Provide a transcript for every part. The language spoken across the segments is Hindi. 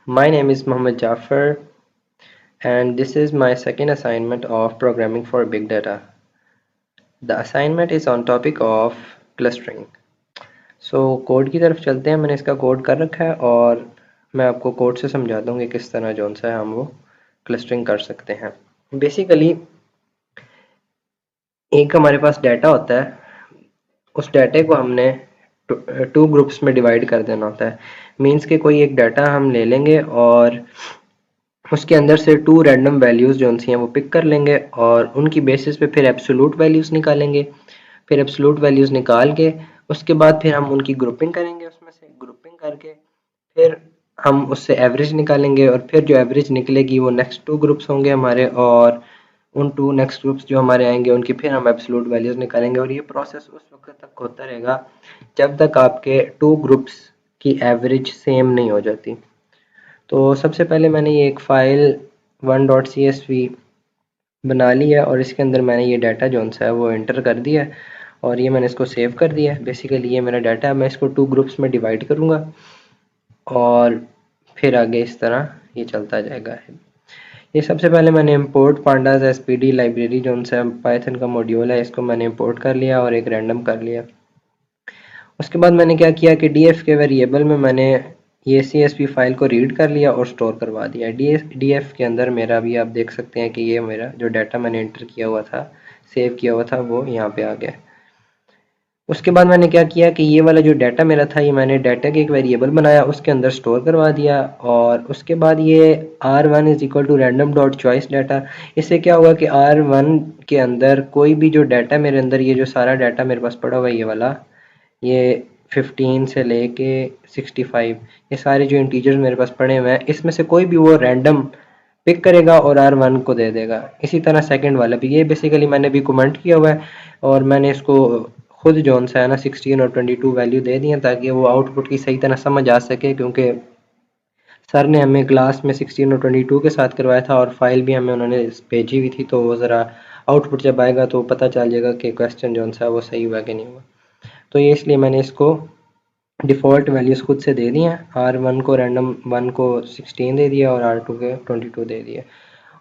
My name is Mohammed Jaffer, and this is my second assignment of programming for big data. The assignment is on topic of clustering. So code की तरफ चलते हैं। मैंने इसका कोड कर रखा है और मैं आपको कोड से समझा दूंगी किस तरह जो सा है हम वो क्लस्टरिंग कर सकते हैं। बेसिकली एक हमारे पास डाटा होता है, उस डाटे को हमने टू ग्रुप्स में डिवाइड कर देना होता है। मीन्स के कोई एक डाटा हम ले लेंगे और उसके अंदर से टू रैंडम वैल्यूज़ जो सी हैं वो पिक कर लेंगे और उनकी बेसिस पे फिर एब्सोल्यूट वैल्यूज़ निकालेंगे। फिर एब्सोल्यूट वैल्यूज़ निकाल के उसके बाद फिर हम उनकी ग्रुपिंग करेंगे, उसमें से ग्रुपिंग करके फिर हम उससे एवरेज निकालेंगे और फिर जो एवरेज निकलेगी वो नेक्स्ट टू ग्रुप्स होंगे हमारे, और उन टू नेक्स्ट ग्रुप्स जो हमारे आएंगे उनकी फिर हम एब्सोल्यूट वैल्यूज़ निकालेंगे। और ये प्रोसेस उस वक्त तक होता रहेगा जब तक आपके टू ग्रुप्स की एवरेज सेम नहीं हो जाती। तो सबसे पहले मैंने ये एक फ़ाइल 1.csv बना ली है और इसके अंदर मैंने ये डाटा जो सा है वो एंटर कर दिया है और ये मैंने इसको सेव कर दिया है। बेसिकली ये मेरा डाटा है, मैं इसको टू ग्रुप्स में डिवाइड करूँगा और फिर आगे इस तरह ये चलता जाएगा। ये सबसे पहले मैंने इंपोर्ट पांडास एसपीडी लाइब्रेरी जो सा पाइथन का मॉड्यूल है इसको मैंने इंपोर्ट कर लिया और एक रैंडम कर लिया। उसके बाद मैंने क्या किया कि df के वेरिएबल में मैंने ये csv फाइल को रीड कर लिया और स्टोर करवा दिया। df के अंदर मेरा भी आप देख सकते हैं कि ये मेरा जो डाटा मैंने एंटर किया हुआ था, सेव किया हुआ था, वो यहाँ पे आ गया। उसके बाद मैंने क्या किया कि ये वाला जो डाटा मेरा था ये मैंने डाटा के एक वेरिएबल बनाया, उसके अंदर स्टोर करवा दिया। और उसके बाद ये r1 is equal to random dot choice data. इससे क्या होगा कि r1 के अंदर कोई भी जो डाटा मेरे अंदर, ये जो सारा डाटा मेरे पास पड़ा हुआ है ये वाला, ये 15 से लेके 65, ये सारे जो इंटीजर्स मेरे पास पड़े हुए हैं इसमें से कोई भी वो रैंडम पिक करेगा और r1 को दे देगा। इसी तरह सेकंड वाला भी। ये बेसिकली मैंने भी कमेंट किया हुआ है और मैंने इसको खुद जो सा है ना 16 और 22 वैल्यू दे दी है ताकि वो आउटपुट की सही तरह समझ आ सके, क्योंकि सर ने हमें क्लास में 16 और 22 के साथ करवाया था और फाइल भी हमें उन्होंने भेजी हुई थी, तो वो ज़रा आउटपुट जब आएगा तो पता चल जाएगा कि क्वेश्चन जो सा है वो सही हुआ कि नहीं हुआ। तो ये इसलिए मैंने इसको डिफ़ॉल्ट वैल्यूज़ खुद से दे दी हैं। r1 को रैंडम 1 को 16 दे दिया और r2 के 22 दे दिया।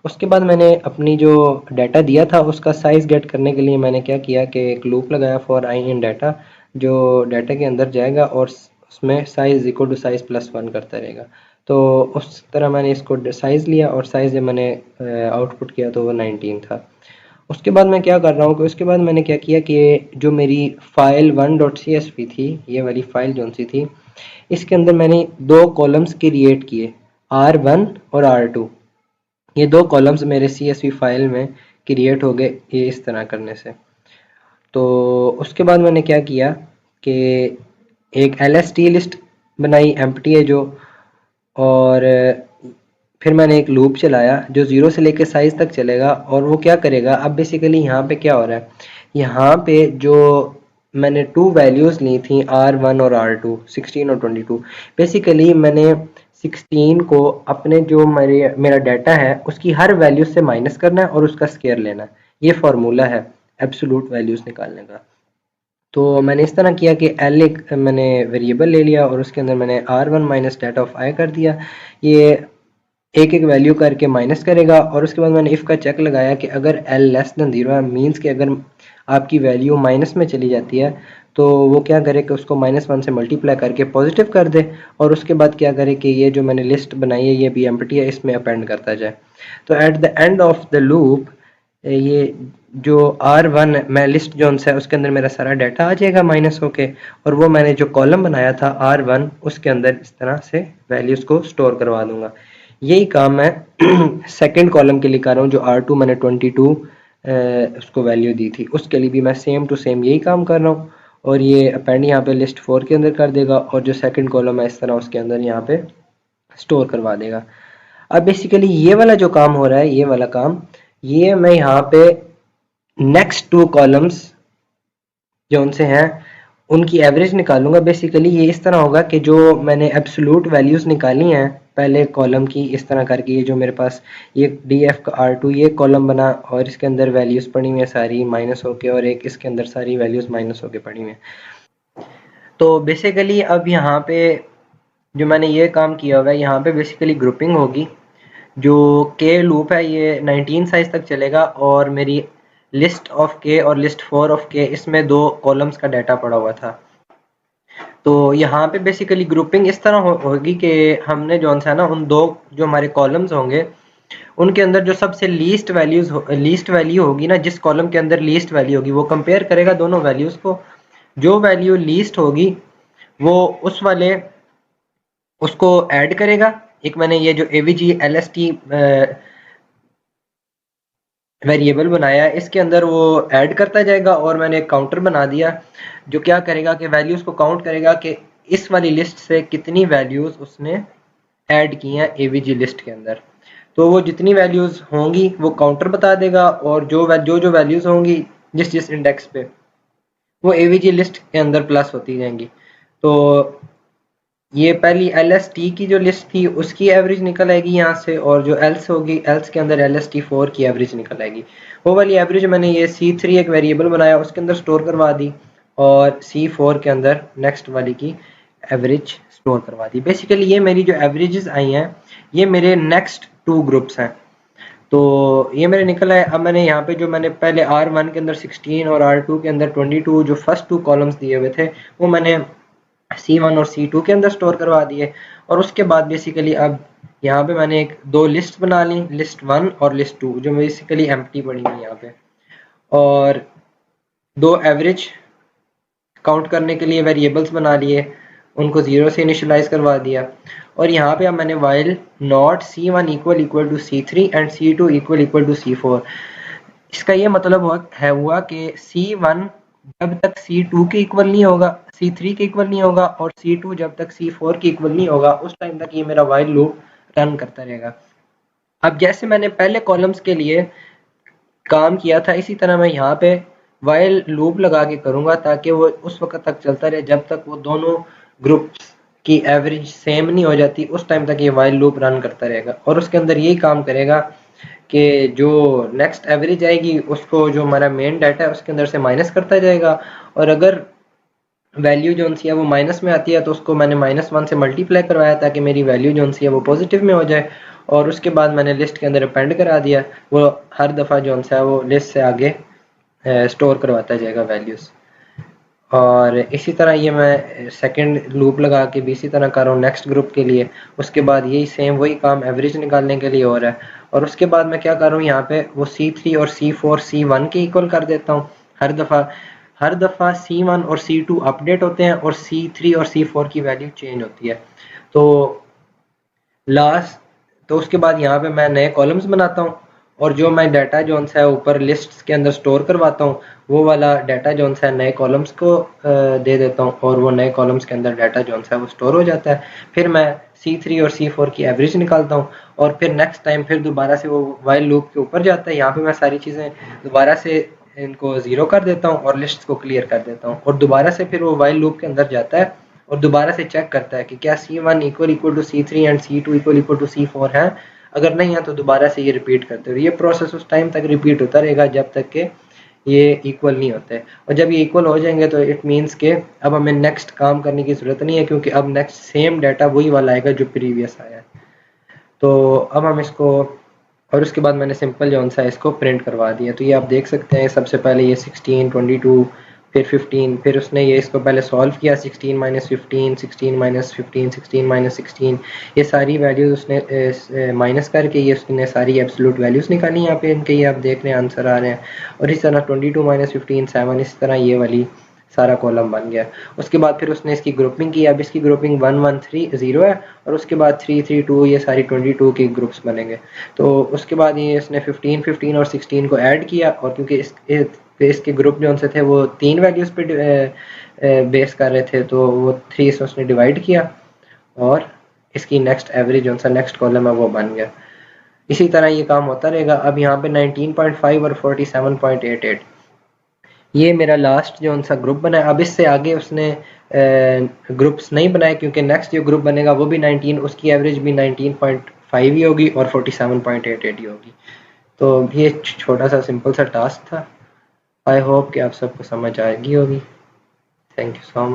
उसके बाद मैंने अपनी जो डाटा दिया था उसका साइज़ गेट करने के लिए मैंने क्या किया कि एक लूप लगाया फॉर आई इन डाटा, जो डाटा के अंदर जाएगा और उसमें size equal to size plus 1 करता रहेगा। तो उस तरह मैंने इसको साइज़ लिया और साइज़ जब मैंने आउटपुट किया तो वो 19 था। उसके बाद मैं क्या कर रहा हूँ कि उसके बाद मैंने क्या किया कि जो मेरी फ़ाइल 1.csv थी, ये वाली फ़ाइल जो सी थी, इसके अंदर मैंने दो कॉलम्स क्रिएट किए, r1 और r2। ये दो कॉलम्स मेरे csv फाइल में क्रिएट हो गए ये इस तरह करने से। तो उसके बाद मैंने क्या किया कि एक lst लिस्ट बनाई, एम्प्टी है जो, और फिर मैंने एक लूप चलाया जो 0 से लेकर साइज़ तक चलेगा। और वो क्या करेगा, अब बेसिकली यहाँ पे क्या हो रहा है, यहाँ पे जो मैंने टू वैल्यूज़ ली थी r1 और r2, 16 और 22, बेसिकली मैंने 16 को अपने जो मेरा डाटा है उसकी हर वैल्यू से माइनस करना है और उसका स्क्वायर लेना है। ये फार्मूला है एब्सोल्यूट वैल्यूज़ निकालने का। तो मैंने इस तरह किया कि एल एक मैंने वेरिएबल ले लिया और उसके अंदर मैंने r1 माइनस डेट ऑफ आई कर दिया। ये एक एक वैल्यू करके माइनस करेगा और उसके बाद मैंने इफ़ का चेक लगाया कि अगर एल लेस दैन ज़ीरो है, मीन्स कि अगर आपकी वैल्यू माइनस में चली जाती है तो वो क्या करे कि उसको -1 से मल्टीप्लाई करके पॉजिटिव कर दे, और उसके बाद क्या करे कि ये जो मैंने लिस्ट बनाई है ये भी एम्प्टी है, इसमें अपेंड करता जाए। तो at the end of the loop ये जो r1 मैं लिस्ट जो है उसके अंदर मेरा सारा डाटा आ जाएगा माइनस होके, और वो मैंने जो कॉलम बनाया था r1 उसके अंदर इस तरह से वैल्यूज़ को स्टोर करवा दूंगा। यही काम मैं सेकंड कॉलम के लिए कर रहा हूँ, जो r2 मैंने 22 उसको वैल्यू दी थी, उसके लिए भी मैं सेम टू सेम यही काम कर रहा हूँ। और ये अपेंड यहाँ पे लिस्ट 4 के अंदर कर देगा और जो सेकंड कॉलम है इस तरह उसके अंदर यहाँ पे स्टोर करवा देगा। अब बेसिकली ये वाला जो काम हो रहा है, ये वाला काम, ये मैं यहाँ पे नेक्स्ट टू कॉलम्स जो उनसे हैं उनकी एवरेज निकालूंगा। बेसिकली ये इस तरह होगा कि जो मैंने एब्सोल्यूट वैल्यूज़ निकाली हैं पहले कॉलम की, इस तरह करके ये जो मेरे पास ये df का r2 ये कॉलम बना और इसके अंदर वैल्यूज़ पड़ी हुई हैं सारी माइनस होके, और एक इसके अंदर सारी वैल्यूज़ माइनस होके पड़ी हुई हैं। तो बेसिकली अब यहाँ पे जो मैंने ये काम किया हुआ है, यहाँ पे बेसिकली ग्रुपिंग होगी। जो के लूप है ये 19 साइज तक चलेगा और मेरी लिस्ट ऑफ के और लिस्ट 4 ऑफ के, इसमें 2 कॉलम्स का डाटा पड़ा हुआ था। तो यहाँ पे बेसिकली ग्रुपिंग इस तरह होगी कि हमने जो सा ना उन 2 जो हमारे कॉलम्स होंगे उनके अंदर जो सबसे लीस्ट वैल्यू होगी ना, जिस कॉलम के अंदर लीस्ट वैल्यू होगी वो कंपेयर करेगा दोनों वैल्यूज को। जो वैल्यू लीस्ट होगी वो उस वाले उसको ऐड करेगा। एक मैंने ये जो एवीजी एलएसटी वेरिएबल बनाया है, इसके अंदर वो ऐड करता जाएगा और मैंने एक काउंटर बना दिया जो क्या करेगा कि वैल्यूज को काउंट करेगा कि इस वाली लिस्ट से कितनी वैल्यूज उसने ऐड की हैं एवीजी लिस्ट के अंदर। तो वो जितनी वैल्यूज होंगी वो काउंटर बता देगा और जो वैल्यूज होंगी जिस जिस इंडेक्स पे वो एवीजी लिस्ट के अंदर प्लस होती जाएंगी। तो ये पहली LST की जो लिस्ट थी उसकी एवरेज निकल आएगी यहाँ से, और जो एल्स होगी एल्स के अंदर LST4 की एवरेज निकल आएगी। वो वाली एवरेज मैंने ये C3 एक वेरिएबल बनाया उसके अंदर स्टोर करवा दी और C4 के अंदर नेक्स्ट वाली की एवरेज स्टोर करवा दी। बेसिकली ये मेरी जो एवरेजेस आई हैं ये मेरे नेक्स्ट 2 ग्रुप्स हैं। तो ये मेरे निकल आए। अब मैंने यहाँ पे जो मैंने पहले R1 के अंदर 16 और R2 के अंदर 22 जो फर्स्ट 2 कॉलम्स दिए हुए थे वो मैंने C1 और C2 के अंदर स्टोर करवा दिए। और उसके बाद बेसिकली अब यहाँ पे मैंने एक 2 लिस्ट बना ली, लिस्ट 1 और लिस्ट 2 जो बेसिकली एम्प्टी पड़ी हुई यहाँ पे, और 2 एवरेज काउंट करने के लिए वेरिएबल्स बना लिए, उनको 0 से इनिशियलाइज करवा दिया। और यहाँ पे अब मैंने while not C1 equal to C3 and C2 equal to C4। इसका ये मतलब हुआ कि C1 जब तक C2 के इक्वल नहीं होगा, C3 के इक्वल नहीं होगा और C2 जब तक C4 के इक्वल नहीं होगा उस टाइम तक ये मेरा वाइल लूप रन करता रहेगा। अब जैसे मैंने पहले कॉलम्स के लिए काम किया था इसी तरह मैं यहाँ पे वाइल लूप लगा के करूँगा ताकि वो उस वक्त तक चलता रहे जब तक वो दोनों ग्रुप्स की एवरेज सेम नहीं हो जाती, उस टाइम तक ये वाइल लूप रन करता रहेगा। और उसके अंदर यही काम करेगा कि जो नेक्स्ट एवरेज आएगी उसको जो हमारा मेन डाटा है उसके अंदर से माइनस करता जाएगा, और अगर वैल्यू जो सी है वो माइनस में आती है तो उसको मैंने -1 से मल्टीप्लाई करवाया ताकि मेरी वैल्यू जो सी है वो पॉजिटिव में हो जाए। और उसके बाद मैंने लिस्ट के अंदर अपेंड करा दिया, वो हर दफ़ा जो सा है वो लिस्ट से आगे स्टोर करवाता जाएगा वैल्यूज़। और इसी तरह ये मैं सेकंड लूप लगा के भी इसी तरह कर रहा हूँ नेक्स्ट ग्रुप के लिए। उसके बाद यही सेम वही काम एवरेज निकालने के लिए हो रहा है। और उसके बाद मैं क्या कर रहा हूँ यहाँ पे वो C3 और C4 C1 के इक्वल कर देता हूँ। हर दफ़ा C1 और C2 अपडेट होते हैं और C3 और C4 की वैल्यू चेंज होती है। तो उसके बाद यहाँ पे मैं नए कॉलम्स बनाता हूँ और जो मैं डाटा जो है ऊपर लिस्ट्स के अंदर स्टोर करवाता हूँ वो वाला डाटा जो है नए कॉलम्स को दे देता हूँ और वो नए कॉलम्स के अंदर डाटा जो है वो स्टोर हो जाता है। फिर मैं C3 और C4 की एवरेज निकालता हूँ और फिर नेक्स्ट टाइम फिर दोबारा से वो वाइल लूप के ऊपर जाता है। यहाँ पे मैं सारी चीज़ें दोबारा से इनको 0 कर देता हूँ और लिस्ट को क्लियर कर देता हूँ और दोबारा से फिर वो वाइल लूप के अंदर जाता है और दोबारा से चेक करता है कि क्या C1 equal to C3 and C2 equal to C4 है। अगर नहीं है तो दोबारा से ये रिपीट करते हैं। ये प्रोसेस उस टाइम तक रिपीट होता रहेगा जब तक कि ये इक्वल नहीं होते, और जब ये इक्वल हो जाएंगे तो इट मीन्स के अब हमें नेक्स्ट काम करने की ज़रूरत नहीं है क्योंकि अब नेक्स्ट सेम डाटा वही वाला आएगा जो प्रीवियस आया है। तो अब हम इसको, और उसके बाद मैंने सिंपल जो सा इसको प्रिंट करवा दिया। तो ये आप देख सकते हैं सबसे पहले ये 16, 22 फिर 15, फिर उसने ये इसको पहले सॉल्व किया 16 - 15, 16 - 15, 16 - 16, ये सारी वैल्यूज उसने माइनस करके ये उसने सारी एब्सोल्यूट वैल्यूज निकाली। यहाँ पे इनके ये आप देख रहे हैं आंसर आ रहे हैं। और इस तरह 22 - 15 7, इस तरह ये वाली सारा कॉलम बन गया। उसके बाद फिर उसने इसकी ग्रुपिंग की। अब इसकी ग्रुपिंग 1 1 3 0 है और उसके बाद 3 3 2, ये सारी 22 के ग्रुप्स बनेंगे। तो उसके बाद ये इसने 15 15 और 16 को ऐड किया और क्योंकि इसके ग्रुप जो से थे वो 3 वैल्यूज पे बेस कर रहे थे तो वो 3 से उसने डिवाइड किया और इसकी नेक्स्ट एवरेज जो सा नेक्स्ट कॉलम है वो बन गया। इसी तरह ये काम होता रहेगा। अब यहाँ पे 19.5 और 47.88 ये मेरा लास्ट जो सा ग्रुप बना है। अब इससे आगे उसने ग्रुप्स नहीं बनाए क्योंकि नेक्स्ट जो ग्रुप बनेगा वो भी 19, उसकी एवरेज भी 19.5 ही होगी और 47.88 ही होगी। तो ये छोटा सा सिंपल सा टास्क था। आई होप कि आप सबको समझ आएगी होगी। Thank you so much.